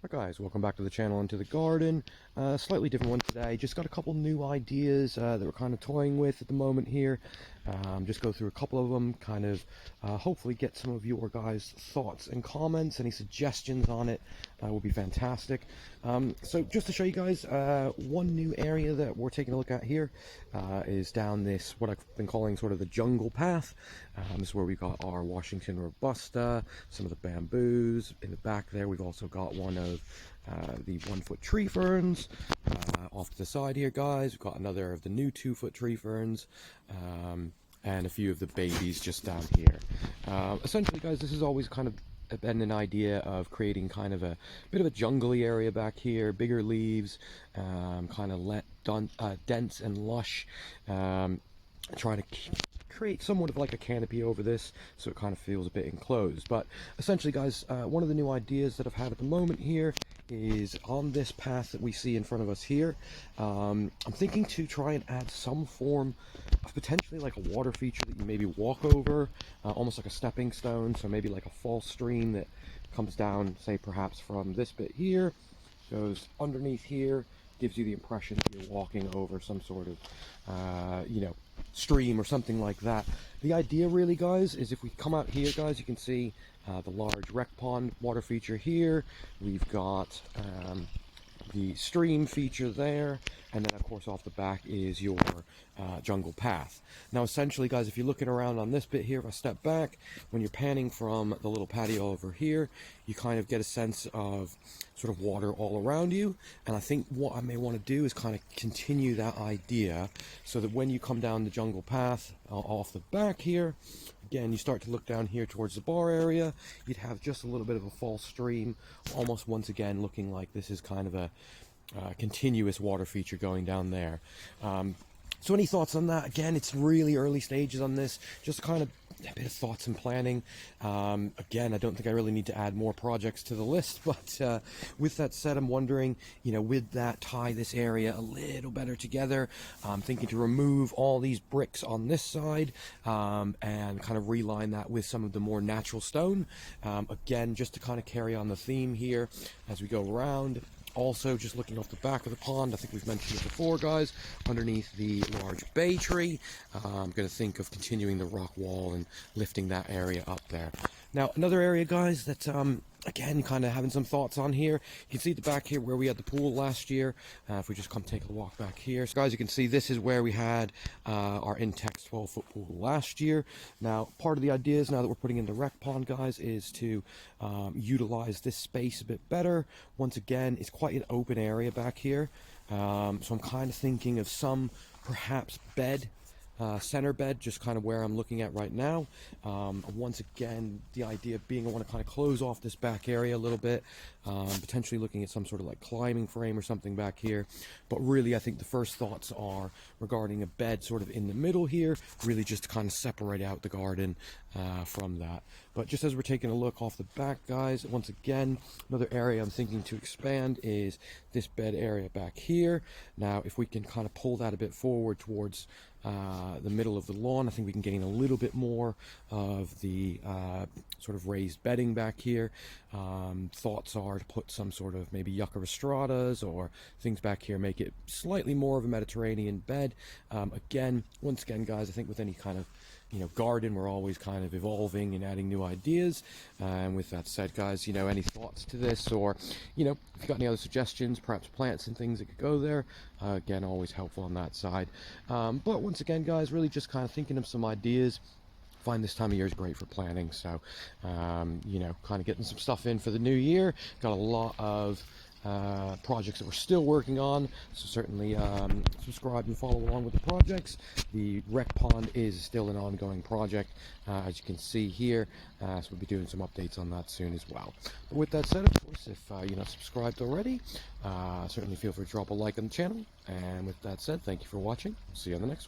Hi guys, welcome back to the channel and to the garden. Slightly different one today. Just got a couple new ideas that we're kind of toying with at the moment here. Just go through a couple of them, kind of hopefully get some of your guys' thoughts and comments. Any suggestions on it would be fantastic. So just to show you guys, one new area that we're taking a look at here is down this, what I've been calling sort of the jungle path. This is where we've got our Washington Robusta, some of the bamboos. In the back there, we've also got one of the 1-foot tree ferns. Off to the side here, guys, we've got another of the new 2-foot tree ferns. And a few of the babies just down here. Essentially, guys, this is always kind of been an idea of creating kind of a bit of a jungly area back here, bigger leaves, kind of dense and lush, trying to create somewhat of like a canopy over this so it kind of feels a bit enclosed. But essentially, guys, one of the new ideas that I've had at the moment here is on this path that we see in front of us here. I'm thinking to try and add some form of potentially like a water feature that you maybe walk over, almost like a stepping stone. So maybe like a false stream that comes down, say perhaps from this bit here, goes underneath here, gives you the impression that you're walking over some sort of, stream or something like that. The idea really, guys, is if we come out here, guys, you can see the large rec pond water feature here. We've got the stream feature there, and then of course off the back is your jungle path. Now essentially, guys, if you're looking around on this bit here, if I step back, when you're panning from the little patio over here, you kind of get a sense of sort of water all around you. And I think what I may want to do is kind of continue that idea so that when you come down the jungle path off the back here, again, you start to look down here towards the bar area, you'd have just a little bit of a false stream, almost once again looking like this is kind of a continuous water feature going down there. So any thoughts on that? Again, it's really early stages on this, just kind of a bit of thoughts and planning. Again, I don't think I really need to add more projects to the list, but with that said, I'm wondering, with that, tie this area a little better together. I'm thinking to remove all these bricks on this side and kind of reline that with some of the more natural stone. Again, just to kind of carry on the theme here as we go around. Also, just looking off the back of the pond, I think we've mentioned it before, guys, underneath the large bay tree, I'm going to think of continuing the rock wall and lifting that area up there. Now, another area, guys, that, again, kind of having some thoughts on here. You can see the back here where we had the pool last year. If we just come take a walk back here. So, guys, you can see this is where we had our Intex 12-foot pool last year. Now, part of the ideas now that we're putting in the rec pond, guys, is to utilize this space a bit better. Once again, it's quite an open area back here. So I'm kind of thinking of some, perhaps, center bed, just kind of where I'm looking at right now. Once again, the idea being I want to kind of close off this back area a little bit, potentially looking at some sort of like climbing frame or something back here. But really, I think the first thoughts are regarding a bed sort of in the middle here, really just to kind of separate out the garden from that. But just as we're taking a look off the back, guys, once again, another area I'm thinking to expand is this bed area back here. Now, if we can kind of pull that a bit forward towards the middle of the lawn, I think we can gain a little bit more of the sort of raised bedding back here. Thoughts are to put some sort of maybe yucca rostradas or things back here, make it slightly more of a Mediterranean bed. Once again, guys, I think with any kind of garden, we're always kind of evolving and adding new ideas. And with that said, guys, any thoughts to this, or if you've got any other suggestions, perhaps plants and things that could go there, again, always helpful on that side. But once again, guys, really just kind of thinking of some ideas. Find this time of year is great for planning, so kind of getting some stuff in for the new year. Got a lot of projects that we're still working on, so certainly subscribe and follow along with the projects. The rec pond is still an ongoing project, as you can see here, so we'll be doing some updates on that soon as well. But with that said, of course, if you're not subscribed already, certainly feel free to drop a like on the channel. And with that said, thank you for watching. See you on the next one.